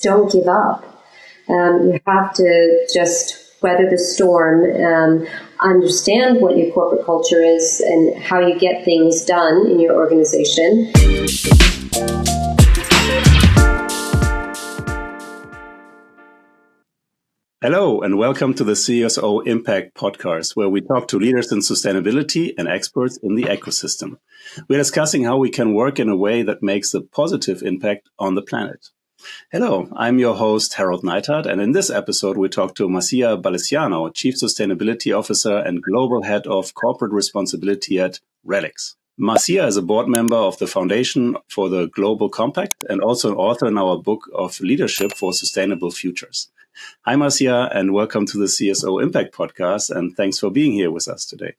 don't give up. You have to just weather the storm, understand what your corporate culture is and how you get things done in your organization. Hello, and welcome to the CSO Impact Podcast, where we talk to leaders in sustainability and experts in the ecosystem. We're discussing how we can work in a way that makes a positive impact on the planet. Hello, I'm your host, Harald Neithardt, and in this episode, we talk to Márcia Balisciano, Chief Sustainability Officer and Global Head of Corporate Responsibility at RELX. Márcia is a board member of the Foundation for the Global Compact and also an author in our book of Leadership for Sustainable Futures. Hi, Márcia, and welcome to the CSO Impact Podcast, and thanks for being here with us today.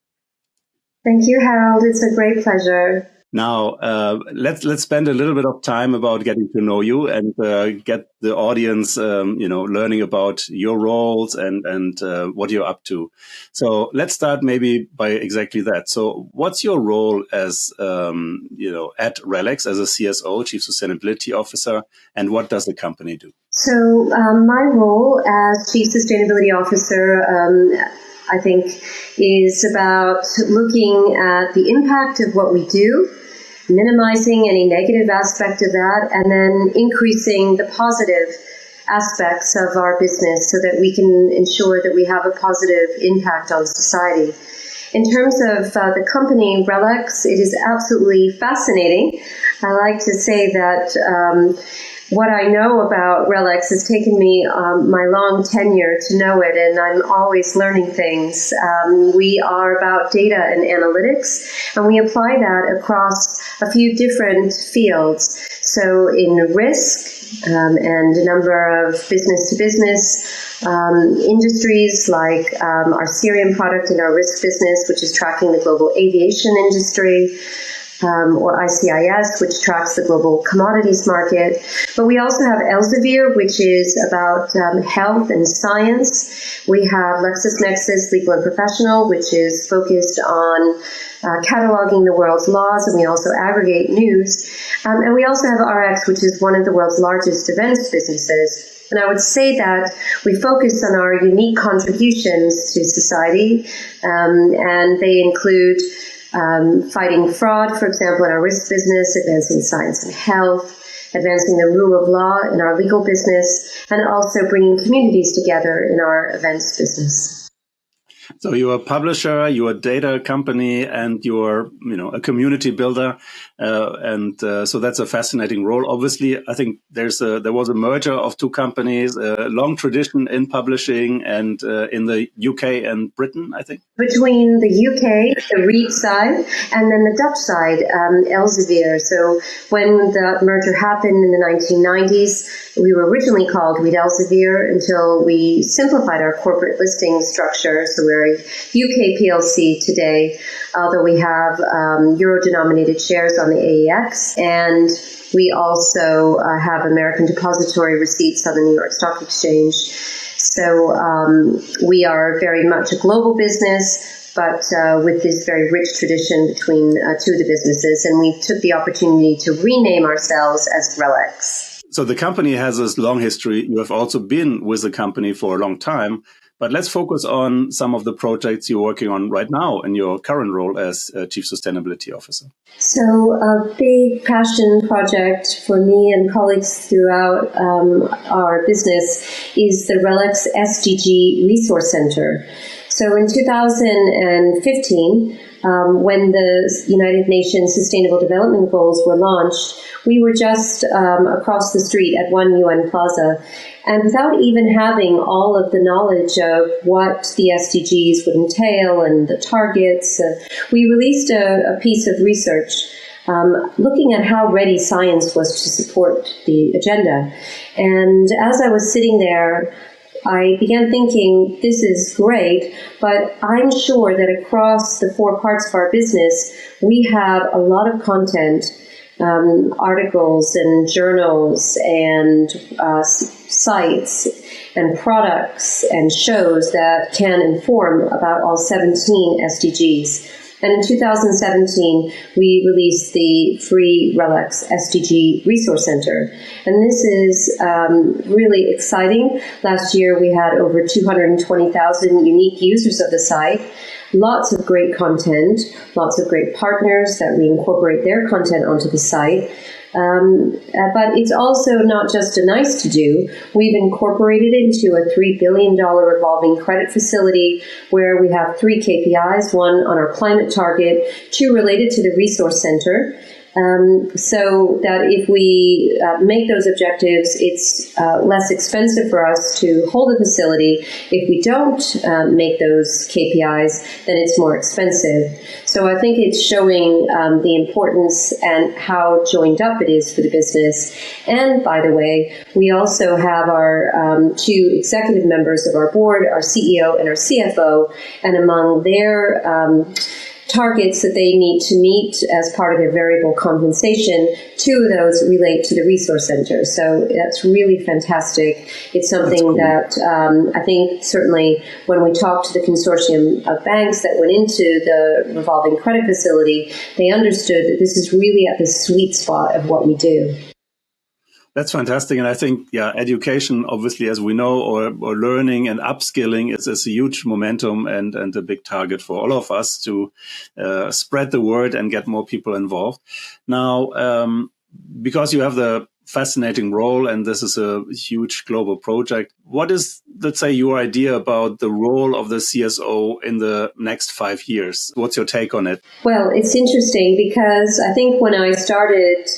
Thank you, Harald. It's a great pleasure. Now, let's spend a little bit of time about getting to know you and get the audience, learning about your roles and what you're up to. So let's start maybe by exactly that. So what's your role as, at RELX as a CSO, Chief Sustainability Officer, and what does the company do? So my role as Chief Sustainability Officer, I think, is about looking at the impact of what we do, minimizing any negative aspect of that, and then increasing the positive aspects of our business so that we can ensure that we have a positive impact on society. In terms of the company, RELX, it is absolutely fascinating. I like to say that what I know about RELX has taken me my long tenure to know it, and I'm always learning things. We are about data and analytics, and we apply that across a few different fields. So in risk and a number of business-to-business industries like our Syrian product in our risk business, which is tracking the global aviation industry, or ICIS, which tracks the global commodities market. But we also have Elsevier, which is about health and science. We have LexisNexis Legal and Professional, which is focused on cataloging the world's laws, and we also aggregate news. And we also have RX, which is one of the world's largest events businesses. And I would say that we focus on our unique contributions to society, and they include fighting fraud, for example, in our risk business, advancing science and health, advancing the rule of law in our legal business, and also bringing communities together in our events business. So you're a publisher, you're a data company, and you're, a community builder. So that's a fascinating role. Obviously, I think there was a merger of two companies, a long tradition in publishing and in the UK and Britain, I think. Between the UK, the Reed side, and then the Dutch side, Elsevier. So when the merger happened in the 1990s, we were originally called Reed Elsevier until we simplified our corporate listing structure. So we're a UK PLC today, although we have euro-denominated shares on the AEX, and we also have American depository receipts on the New York Stock Exchange. So we are very much a global business, but with this very rich tradition between two of the businesses, and we took the opportunity to rename ourselves as RELX. So the company has this long history. You have also been with the company for a long time. But let's focus on some of the projects you're working on right now in your current role as Chief Sustainability Officer. So a big passion project for me and colleagues throughout our business is the RELX SDG Resource Center. So in 2015, when the United Nations Sustainable Development Goals were launched, we were just across the street at One UN Plaza. And without even having all of the knowledge of what the SDGs would entail and the targets, we released a piece of research looking at how ready science was to support the agenda. And as I was sitting there, I began thinking, this is great, but I'm sure that across the four parts of our business, we have a lot of content, articles and journals and sites and products and shows that can inform about all 17 SDGs. And in 2017, we released the free RELX SDG Resource Center. And this is really exciting. Last year, we had over 220,000 unique users of the site. Lots of great content, lots of great partners that we incorporate their content onto the site. But it's also not just a nice to do. We've incorporated it into a $3 billion revolving credit facility where we have 3 KPIs, 1 on our climate target, 2 related to the resource center. So that if we make those objectives, it's less expensive for us to hold the facility. If we don't make those KPIs, then it's more expensive. So I think it's showing the importance and how joined up it is for the business. And by the way, we also have our 2 executive members of our board, our CEO and our CFO, and among their targets that they need to meet as part of their variable compensation, 2 of those relate to the resource center. So that's really fantastic. It's something cool. That I think certainly when we talked to the consortium of banks that went into the revolving credit facility, they understood that this is really at the sweet spot of what we do. That's fantastic. And I think, education, obviously, as we know, or learning and upskilling is a huge momentum and a big target for all of us to spread the word and get more people involved. Now, because you have the fascinating role and this is a huge global project, what is, let's say, your idea about the role of the CSO in the next 5 years? What's your take on it? Well, it's interesting because I think when I started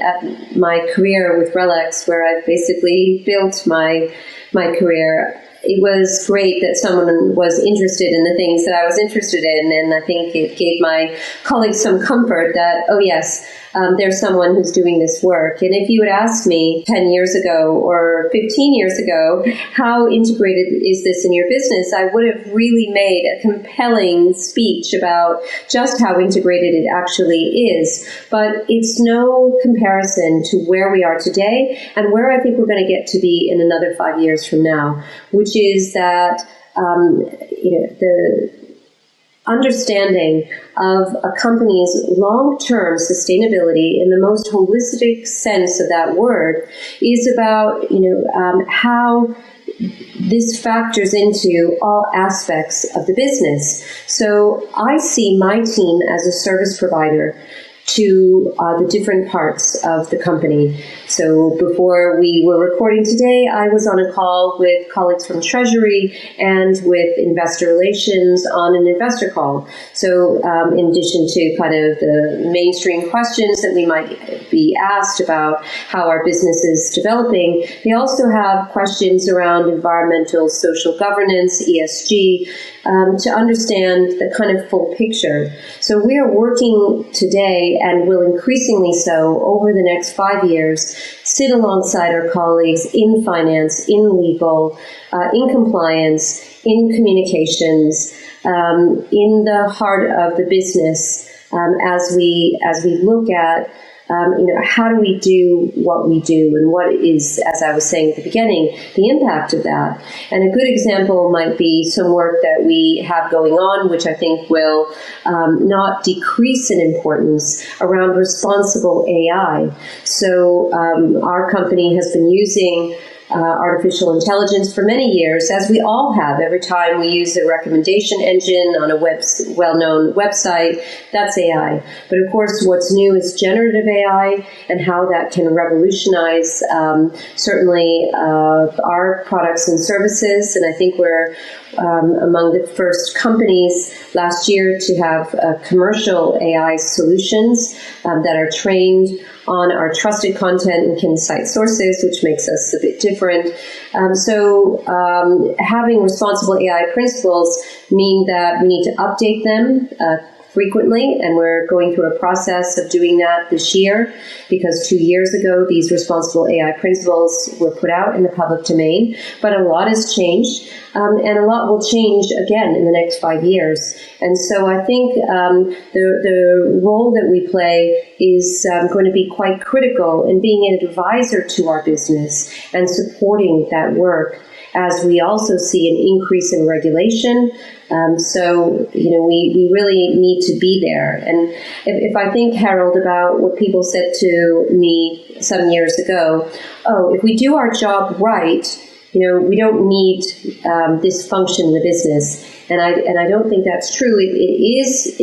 at my career with RELX, where I basically built my career, it was great that someone was interested in the things that I was interested in, and I think it gave my colleagues some comfort that, oh yes, there's someone who's doing this work. And if you had asked me 10 years ago or 15 years ago, how integrated is this in your business, I would have really made a compelling speech about just how integrated it actually is. But it's no comparison to where we are today and where I think we're going to get to be in another 5 years from now, which is that the understanding of a company's long-term sustainability in the most holistic sense of that word is about how this factors into all aspects of the business. So I see my team as a service provider to the different parts of the company. So before we were recording today, I was on a call with colleagues from Treasury and with Investor Relations on an investor call. So in addition to kind of the mainstream questions that we might be asked about how our business is developing, they also have questions around environmental, social governance, ESG, to understand the kind of full picture. So we are working today and will increasingly so over the next 5 years, sit alongside our colleagues in finance, in legal, in compliance, in communications, in the heart of the business, as we look at how do we do what we do and what is, as I was saying at the beginning, the impact of that. And a good example might be some work that we have going on, which I think will not decrease in importance around responsible AI. So our company has been using artificial intelligence for many years, as we all have. Every time we use a recommendation engine on a well-known website, that's AI. But of course, what's new is generative AI and how that can revolutionize certainly our products and services. And I think we're among the first companies last year to have commercial AI solutions that are trained on our trusted content and can cite sources, which makes us a bit different. So having responsible AI principles mean that we need to update them frequently, and we're going through a process of doing that this year, because 2 years ago these responsible AI principles were put out in the public domain. But a lot has changed, and a lot will change again in the next 5 years. And so I think the role that we play is going to be quite critical in being an advisor to our business and supporting that work. as we also see an increase in regulation. So, we really need to be there. And if I think, Harald, about what people said to me some years ago, if we do our job right, we don't need this function in the business. And I don't think that's true. It is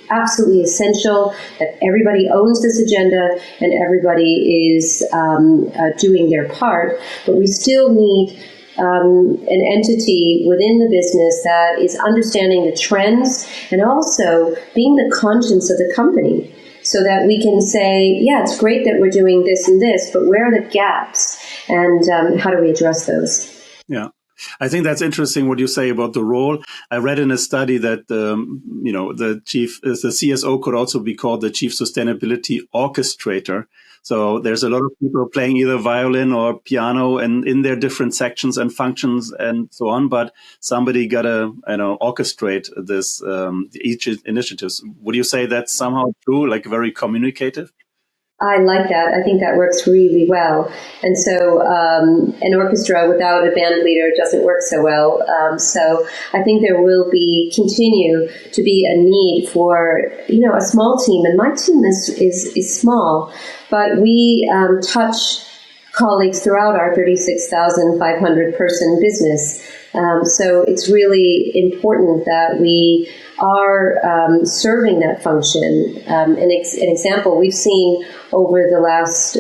absolutely essential that everybody owns this agenda and everybody is doing their part. But we still need an entity within the business that is understanding the trends and also being the conscience of the company, so that we can say, yeah, it's great that we're doing this and this, but where are the gaps and how do we address those? Yeah. I think that's interesting what you say about the role. I read in a study that, the CSO could also be called the chief sustainability orchestrator. So there's a lot of people playing either violin or piano and in their different sections and functions and so on. But somebody got to, orchestrate this, each initiatives. Would you say that's somehow true, like very communicative? I like that. I think that works really well. And so an orchestra without a band leader doesn't work so well. So I think there will continue to be a need for, a small team. And my team is small, but we touch colleagues throughout our 36,500 person business. So it's really important that we are serving that function. An example, we've seen over the last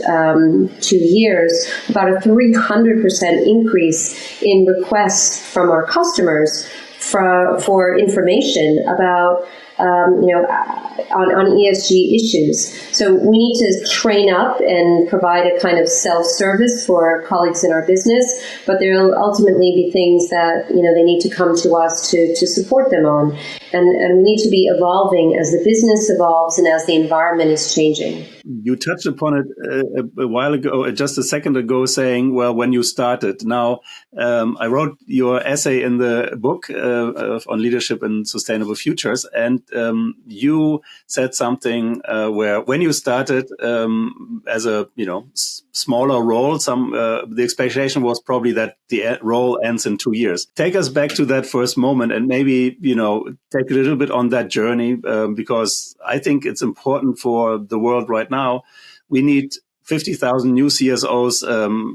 2 years about a 300% increase in requests from our customers for information about on ESG issues. So we need to train up and provide a kind of self-service for colleagues in our business, but there will ultimately be things that, they need to come to us to support them on. And we need to be evolving as the business evolves and as the environment is changing. You touched upon it a while ago, just a second ago, saying, well, when you started. Now, I wrote your essay in the book on leadership and sustainable futures, and you said something where when you started as a smaller role, the expectation was probably that the role ends in 2 years. Take us back to that first moment and maybe take a little bit on that journey because I think it's important for the world right now. We need 50,000 new CSOs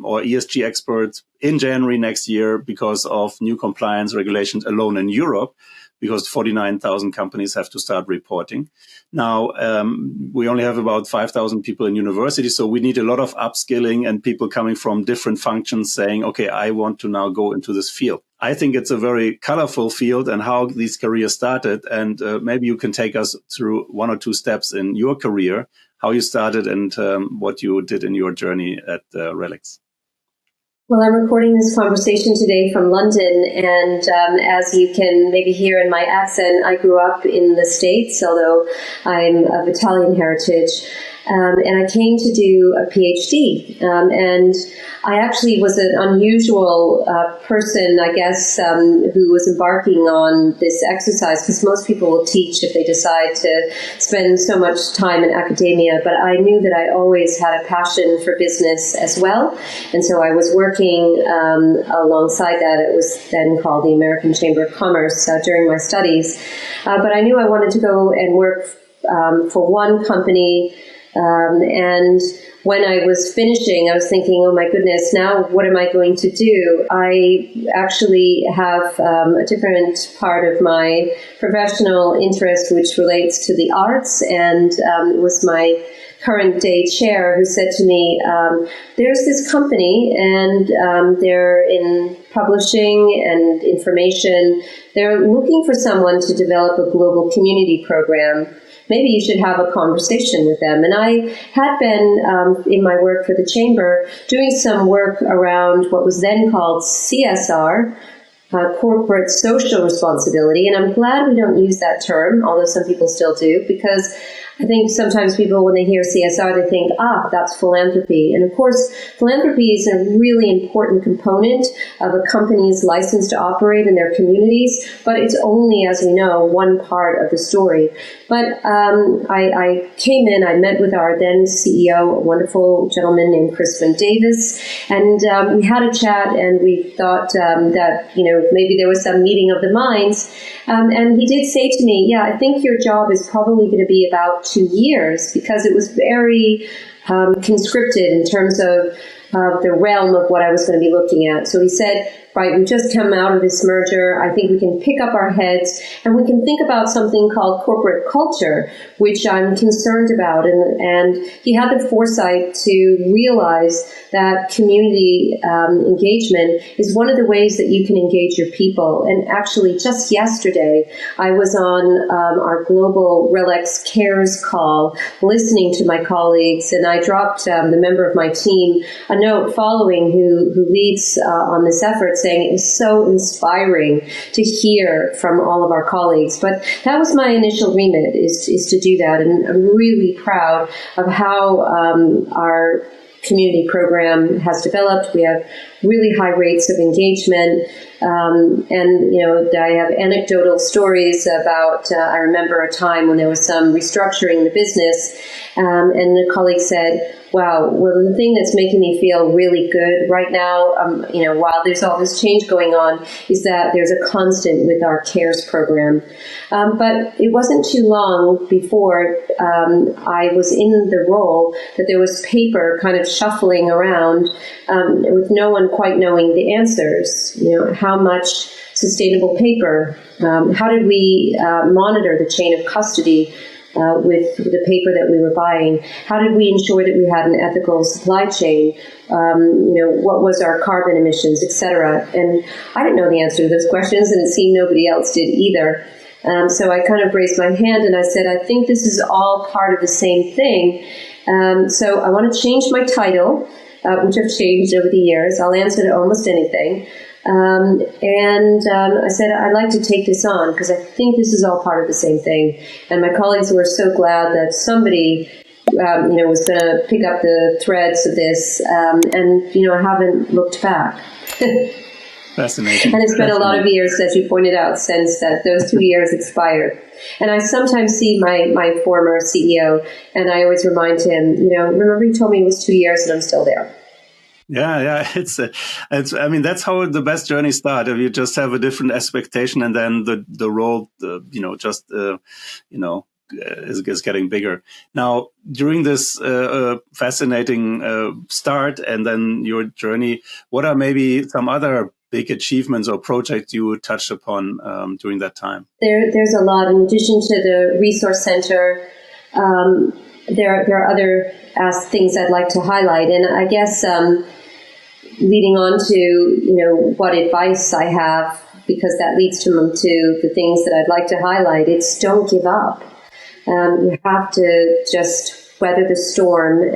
or ESG experts in January next year because of new compliance regulations alone in Europe, because 49,000 companies have to start reporting. Now, we only have about 5,000 people in university, so we need a lot of upskilling and people coming from different functions saying, okay, I want to now go into this field. I think it's a very colorful field and how these careers started. And maybe you can take us through 1 or 2 steps in your career, how you started and what you did in your journey at RELX. Well, I'm recording this conversation today from London, and as you can maybe hear in my accent, I grew up in the States, although I'm of Italian heritage, and I came to do a PhD, and I actually was an unusual person, I guess, who was embarking on this exercise, because most people will teach if they decide to spend so much time in academia, but I knew that I always had a passion for business as well, and so I was working alongside that. It was then called the American Chamber of Commerce during my studies, but I knew I wanted to go and work for one company. And when I was finishing, I was thinking, oh my goodness, now what am I going to do? I actually have a different part of my professional interest which relates to the arts, and it was my current day chair who said to me, there's this company and they're in publishing and information. They're looking for someone to develop a global community program. Maybe you should have a conversation with them. And I had been, in my work for the Chamber, doing some work around what was then called CSR, corporate social responsibility. And I'm glad we don't use that term, although some people still do, because I think sometimes people, when they hear CSR, they think, that's philanthropy. And of course, philanthropy is a really important component of a company's license to operate in their communities, but it's only, as we know, one part of the story. But I came in, I met with our then CEO, a wonderful gentleman named Chris Van Davis, and we had a chat, and we thought that, maybe there was some meeting of the minds. And he did say to me, I think your job is probably going to be about 2 years, because it was very conscripted in terms of the realm of what I was going to be looking at. So he said, right, we just come out of this merger. I think we can pick up our heads and we can think about something called corporate culture, which I'm concerned about. And he had the foresight to realize that community engagement is one of the ways that you can engage your people. And actually, just yesterday, I was on our global RELX Cares call, listening to my colleagues, and I dropped the member of my team a note following who leads on this effort, saying it was so inspiring to hear from all of our colleagues. But that was my initial remit, is to do that. And I'm really proud of how our community program has developed. We have really high rates of engagement. I have anecdotal stories about, I remember a time when there was some restructuring in the business, and the colleague said, wow, well, the thing that's making me feel really good right now, while there's all this change going on, is that there's a constant with our CARES program. But it wasn't too long before I was in the role that there was paper kind of shuffling around with no one quite knowing the answers. How much sustainable paper? How did we monitor the chain of custody with the paper that we were buying? How did we ensure that we had an ethical supply chain? What was our carbon emissions, et cetera? And I didn't know the answer to those questions, and it seemed nobody else did either. So I kind of raised my hand and I said, I think this is all part of the same thing. So I want to change my title, which I've changed over the years. I'll answer to almost anything. I said, I'd like to take this on because I think this is all part of the same thing. And my colleagues were so glad that somebody, was going to pick up the threads of this. I haven't looked back. Fascinating. And it's been a lot of years, as you pointed out, since that those 2 years expired. And I sometimes see my former CEO, and I always remind him, remember you told me it was 2 years and I'm still there. Yeah. It's. I mean, that's how the best journey starts. If you just have a different expectation, and then the role, is getting bigger. Now, during this fascinating start, and then your journey, what are maybe some other big achievements or projects you touched upon during that time? There's a lot. In addition to the Resource Center, there are other things I'd like to highlight. And I guess leading on to, what advice I have, because that leads to the things that I'd like to highlight, it's don't give up. You have to just weather the storm,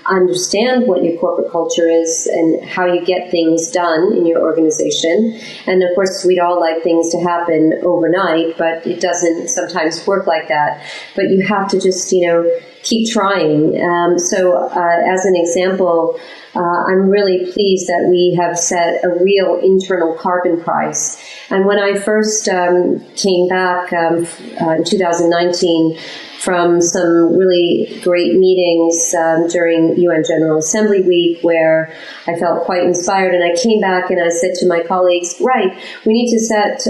understand what your corporate culture is and how you get things done in your organization. And of course, we'd all like things to happen overnight, but it doesn't sometimes work like that. But you have to just, keep trying. So as an example, I'm really pleased that we have set a real internal carbon price. And when I first came back in 2019 from some really great meetings during UN General Assembly Week, where I felt quite inspired, and I came back and I said to my colleagues, right, we need to set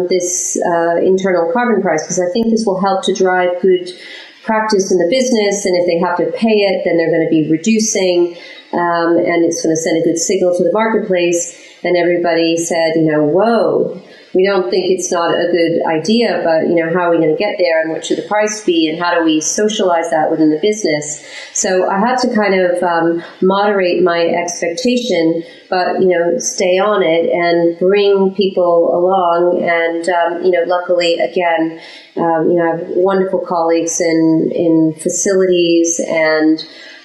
this internal carbon price, because I think this will help to drive good practice in the business, and if they have to pay it, then they're going to be reducing, and it's going to send a good signal to the marketplace. And everybody said, whoa, we don't think it's not a good idea, but, how are we going to get there, and what should the price be, and how do we socialize that within the business? So I had to kind of moderate my expectation, but, stay on it and bring people along. And, luckily, again, I have wonderful colleagues in facilities and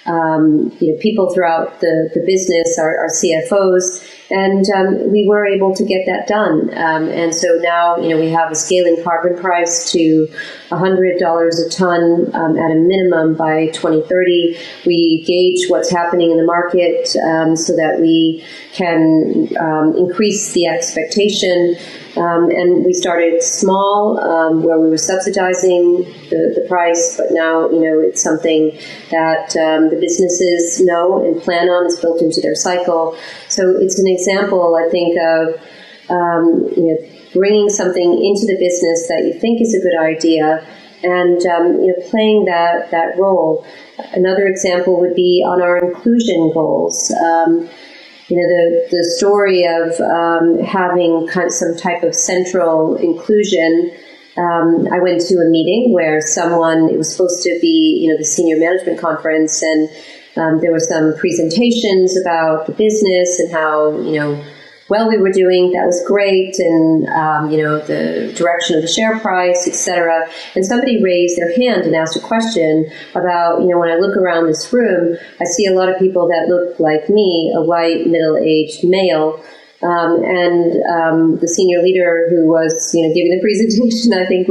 people throughout the business, our CFOs, and we were able to get that done. And so now, we have a scaling carbon price to $100 a ton at a minimum by 2030. We gauge what's happening in the market so that we can increase the expectation. And we started small, where we were subsidizing the price, but now, it's something that the businesses know and plan on. It's built into their cycle. So it's an example, I think, of bringing something into the business that you think is a good idea and playing that role. Another example would be on our inclusion goals. The story of having some type of central inclusion. I went to a meeting where it was supposed to be, the senior management conference, and there were some presentations about the business and how, well we were doing. That was great, and the direction of the share price, etc. And somebody raised their hand and asked a question about, when I look around this room, I see a lot of people that look like me, a white middle-aged male, and the senior leader who was giving the presentation, I think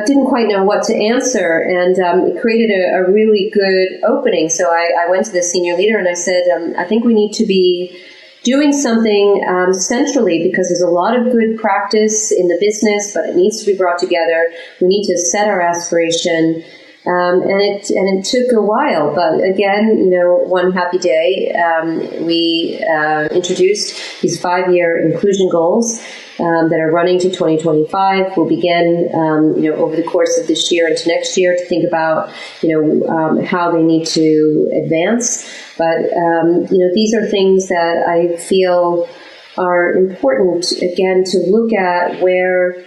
didn't quite know what to answer, and it created a really good opening. So I went to the senior leader and I said, I think we need to be doing something centrally, because there's a lot of good practice in the business, but it needs to be brought together. We need to set our aspiration, and it took a while. But again, one happy day, we introduced these 5-year inclusion goals that are running to 2025. We'll begin, over the course of this year into next year to think about, how they need to advance. But, these are things that I feel are important, again, to look at where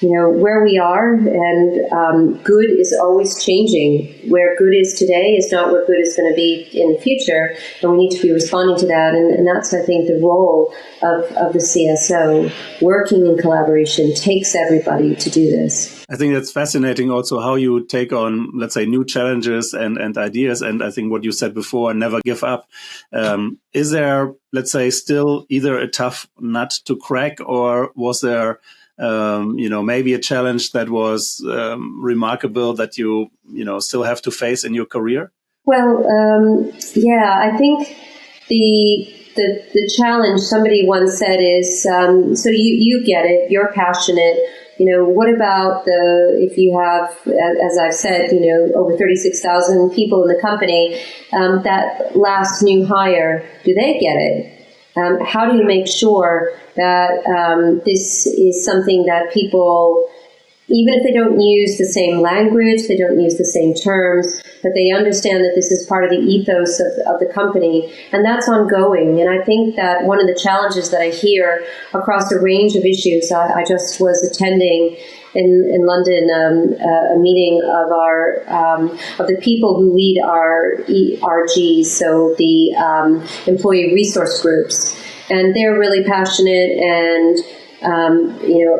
we are, and good is always changing. Where good is today is not what good is going to be in the future, and we need to be responding to that. And that's, I think, the role of the CSO. Working in collaboration takes everybody to do this. I think that's fascinating also how you take on, let's say, new challenges and ideas. And I think what you said before, never give up. Is there, let's say, still either a tough nut to crack, or was there maybe a challenge that was remarkable that you still have to face in your career? Well, I think the challenge, somebody once said, is so you get it, you're passionate. What about if you have, as I've said, over 36,000 people in the company, that last new hire, do they get it? How do you make sure that this is something that people, even if they don't use the same language, they don't use the same terms, that they understand that this is part of the ethos of the company, and that's ongoing. And I think that one of the challenges that I hear across a range of issues, I just was attending in London a meeting of the people who lead our ERGs, so the employee resource groups, and they're really passionate and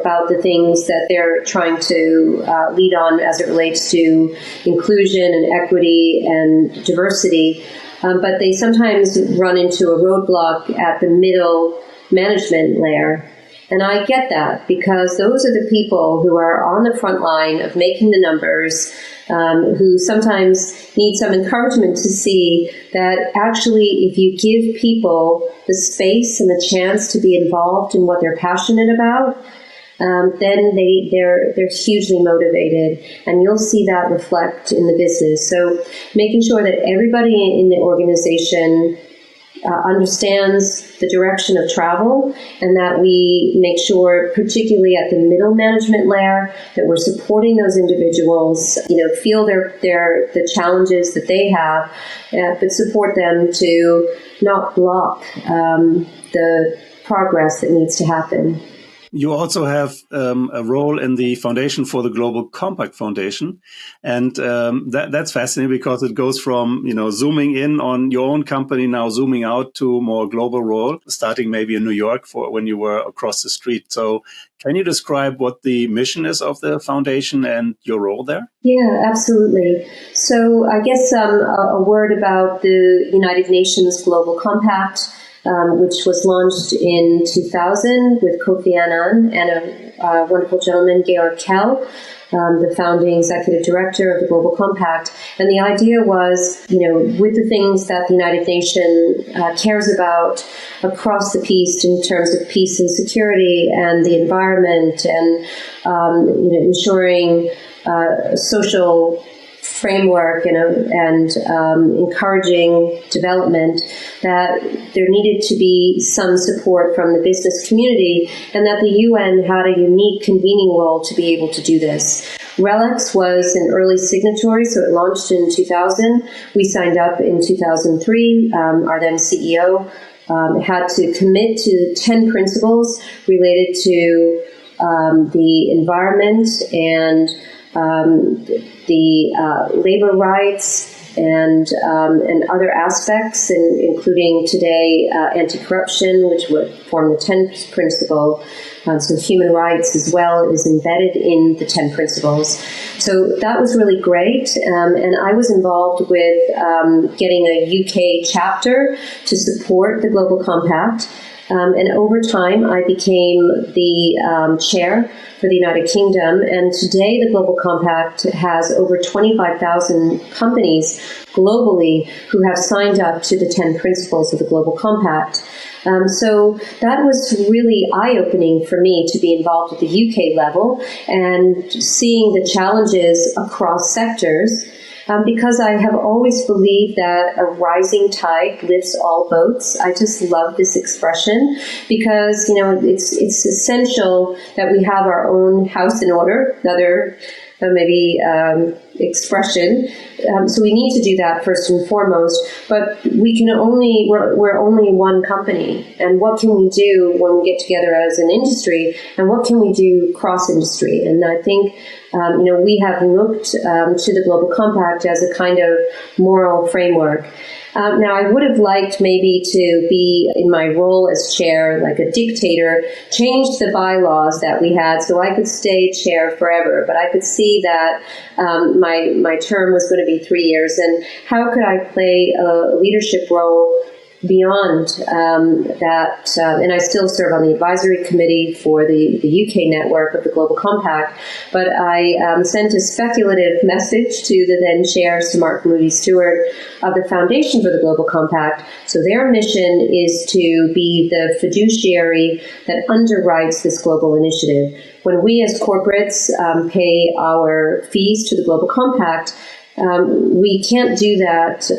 about the things that they're trying to lead on as it relates to inclusion and equity and diversity. But they sometimes run into a roadblock at the middle management layer. And I get that, because those are the people who are on the front line of making the numbers, who sometimes need some encouragement to see that actually if you give people the space and the chance to be involved in what they're passionate about, then they're hugely motivated, and you'll see that reflect in the business. So making sure that everybody in the organization understands the direction of travel, and that we make sure, particularly at the middle management layer, that we're supporting those individuals, feel the challenges that they have, but support them to not block the progress that needs to happen. You also have a role in the Foundation for the Global Compact Foundation. And that's fascinating because it goes from, zooming in on your own company, now zooming out to a more global role, starting maybe in New York for when you were across the street. So can you describe what the mission is of the foundation and your role there? Yeah, absolutely. So I guess a word about the United Nations Global Compact, which was launched in 2000 with Kofi Annan and a wonderful gentleman, Georg Kell, the founding executive director of the Global Compact. And the idea was, with the things that the United Nations cares about across the piece in terms of peace and security and the environment and, ensuring social framework and encouraging development, that there needed to be some support from the business community and that the UN had a unique convening role to be able to do this. RELX was an early signatory, so it launched in 2000. We signed up in 2003. Our then CEO had to commit to 10 principles related to the environment and the labor rights and other aspects, including today anti-corruption, which would form the 10th principle. So human rights as well is embedded in the 10 principles. So that was really great. And I was involved with getting a UK chapter to support the Global Compact. And over time, I became the chair for the United Kingdom. And today, the Global Compact has over 25,000 companies globally who have signed up to the 10 principles of the Global Compact. So that was really eye-opening for me to be involved at the UK level and seeing the challenges across sectors. Because I have always believed that a rising tide lifts all boats. I just love this expression because, it's essential that we have our own house in order, another expression. So we need to do that first and foremost, but we're only one company. And what can we do when we get together as an industry, and what can we do cross industry? And I think, we have looked to the Global Compact as a kind of moral framework. Now, I would have liked maybe to be in my role as chair, like a dictator, change the bylaws that we had so I could stay chair forever. But I could see that my term was going to be 3 years, and how could I play a leadership role beyond that, and I still serve on the advisory committee for the UK network of the Global Compact, but I sent a speculative message to the then chair, Sir Mark Moody-Stewart, of the Foundation for the Global Compact. So their mission is to be the fiduciary that underwrites this global initiative. When we as corporates pay our fees to the Global Compact, we can't do that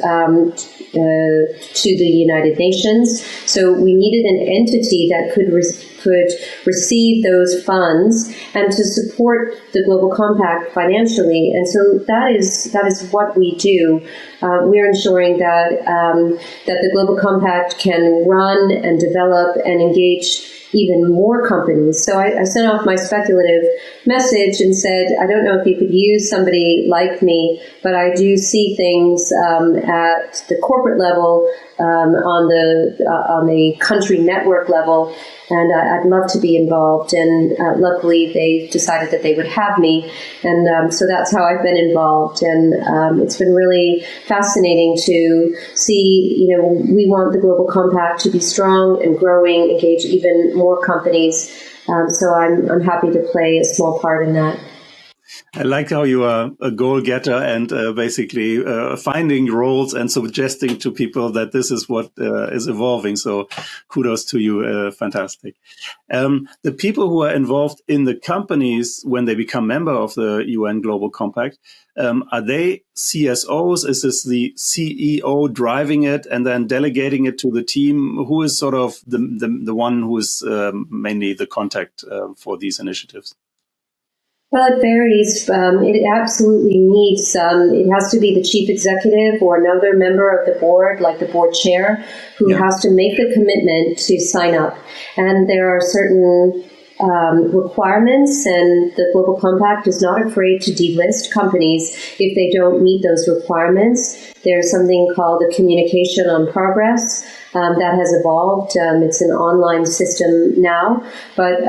to the United Nations. So we needed an entity that could receive those funds and to support the Global Compact financially. And so that is what we do. We're ensuring that the Global Compact can run and develop and engage even more companies. So I sent off my speculative message and said, I don't know if you could use somebody like me, but I do see things at the corporate level, on the country network level, and I'd love to be involved. And luckily, they decided that they would have me, and so that's how I've been involved. And it's been really fascinating to see. We want the Global Compact to be strong and growing, engage even more companies. So I'm happy to play a small part in that. I like how you are a goal-getter and basically finding roles and suggesting to people that this is what is evolving. So kudos to you. Fantastic. The people who are involved in the companies when they become member of the UN Global Compact, are they CSOs? Is this the CEO driving it and then delegating it to the team? Who is sort of the one who is mainly the contact for these initiatives? Well, it varies. It absolutely needs, it has to be the chief executive or another member of the board, like the board chair, who has to make the commitment to sign up. And there are certain requirements, and the Global Compact is not afraid to delist companies if they don't meet those requirements. There's something called the Communication on Progress that has evolved. It's an online system now, but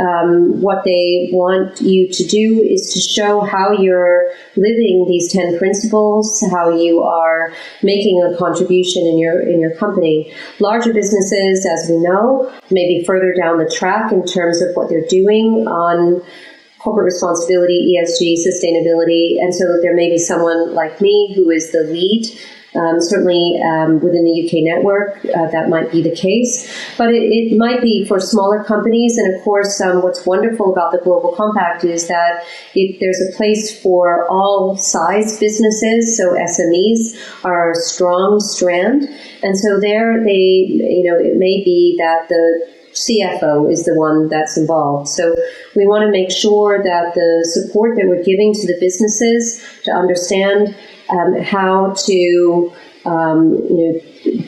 what they want you to do is to show how you're living these 10 principles, how you are making a contribution in your company. Larger businesses, as we know, may be further down the track in terms of what they're doing on corporate responsibility, ESG, sustainability, and so there may be someone like me who is the lead. Certainly within the UK network, that might be the case. But it might be for smaller companies. And of course, what's wonderful about the Global Compact is that there's a place for all size businesses. So SMEs are a strong strand. And so there it may be that the CFO is the one that's involved. So we want to make sure that the support that we're giving to the businesses to understand how to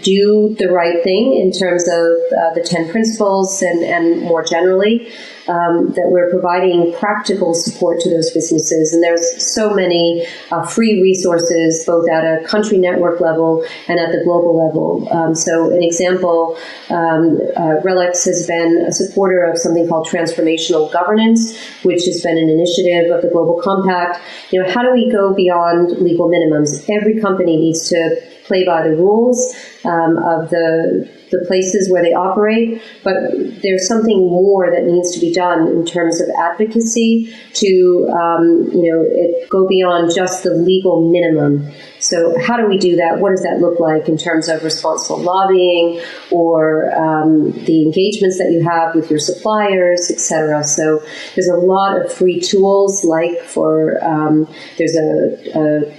do the right thing in terms of the 10 principles and more generally, that we're providing practical support to those businesses. And there's so many free resources, both at a country network level and at the global level. So an example, RELX has been a supporter of something called transformational governance, which has been an initiative of the Global Compact. How do we go beyond legal minimums? Every company needs to play by the rules of the places where they operate, but there's something more that needs to be done in terms of advocacy to go beyond just the legal minimum. So how do we do that? What does that look like in terms of responsible lobbying or the engagements that you have with your suppliers, etc.? So there's a lot of free tools, like there's a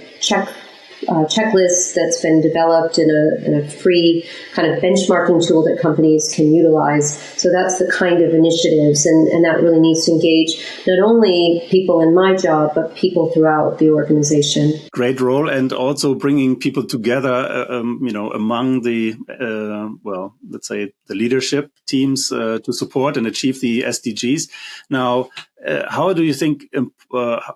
checklist that's been developed in a free kind of benchmarking tool that companies can utilize. So that's the kind of initiatives, and that really needs to engage not only people in my job, but people throughout the organization. Great role, and also bringing people together, among the, let's say the leadership teams to support and achieve the SDGs. Now, how do you think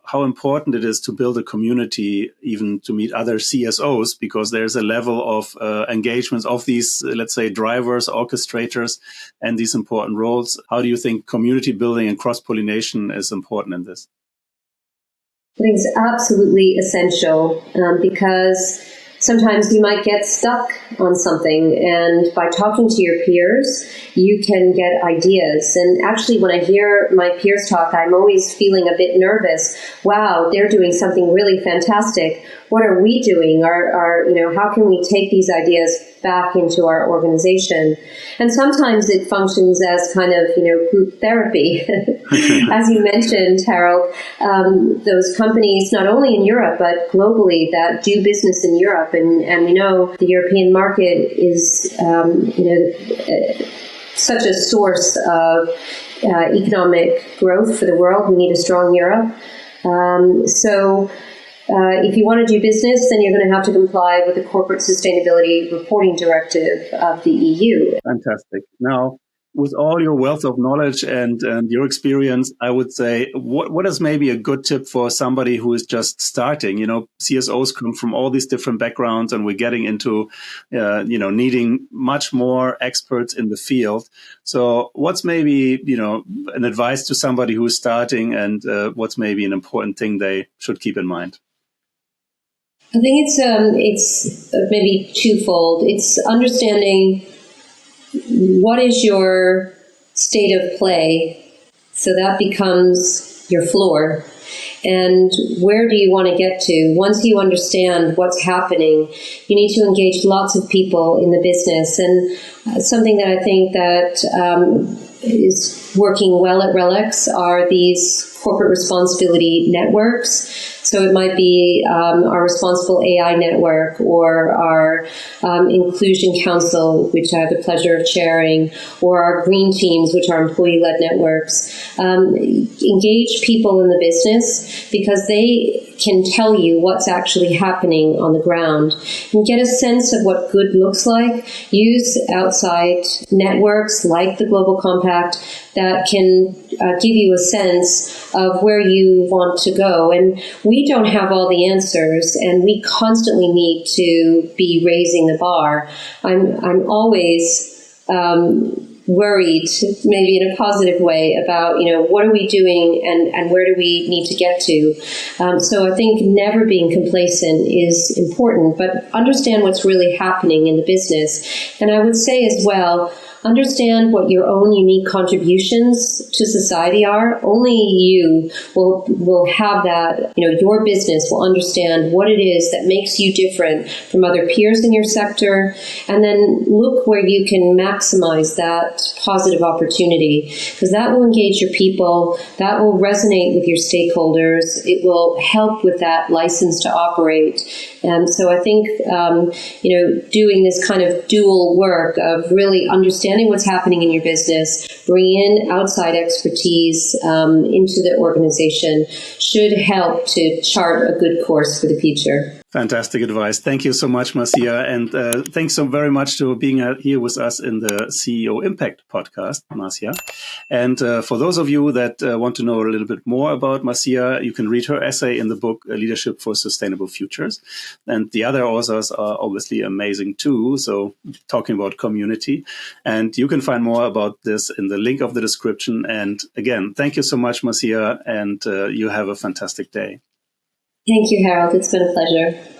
how important it is to build a community, even to meet other CSOs, because there's a level of engagements of these, let's say, drivers, orchestrators, and these important roles? How do you think community building and cross-pollination is important in this? I think it's absolutely essential because sometimes you might get stuck on something, and by talking to your peers, you can get ideas. And actually, when I hear my peers talk, I'm always feeling a bit nervous. Wow, they're doing something really fantastic. What are we doing? How can we take these ideas back into our organization? And sometimes it functions as kind of, group therapy. As you mentioned, Harald, those companies, not only in Europe, but globally, that do business in Europe. And we know the European market is, such a source of economic growth for the world. We need a strong Europe. If you want to do business, then you're going to have to comply with the Corporate Sustainability Reporting Directive of the EU. Fantastic. Now, with all your wealth of knowledge and your experience, I would say, what is maybe a good tip for somebody who is just starting? CSOs come from all these different backgrounds, and we're getting into, needing much more experts in the field. So what's maybe, an advice to somebody who is starting, and what's maybe an important thing they should keep in mind? I think it's maybe twofold. It's understanding what is your state of play, so that becomes your floor. And where do you want to get to? Once you understand what's happening, you need to engage lots of people in the business. And something that I think that is working well at RELX are these corporate responsibility networks. So it might be our Responsible AI Network, or our Inclusion Council, which I have the pleasure of chairing, or our Green Teams, which are employee-led networks. Engage people in the business, because they can tell you what's actually happening on the ground and get a sense of what good looks like. Use outside networks like the Global Compact that can give you a sense of where you want to go. And we don't have all the answers, and we constantly need to be raising the bar. I'm always worried, maybe in a positive way, about, what are we doing and where do we need to get to? So I think never being complacent is important, but understand what's really happening in the business. And I would say as well, understand what your own unique contributions to society are. Only you will have that, your business will understand what it is that makes you different from other peers in your sector, and then look where you can maximize that positive opportunity, because that will engage your people, that will resonate with your stakeholders, it will help with that license to operate. And so I think, doing this kind of dual work of really understanding what's happening in your business, bringing in outside expertise into the organization should help to chart a good course for the future. Fantastic advice. Thank you so much, Marcia. And thanks so very much for being here with us in the CEO Impact Podcast, Marcia. And for those of you that want to know a little bit more about Marcia, you can read her essay in the book, Leadership for Sustainable Futures. And the other authors are obviously amazing too. So talking about community. And you can find more about this in the link of the description. And again, thank you so much, Marcia. And you have a fantastic day. Thank you, Harald. It's been a pleasure.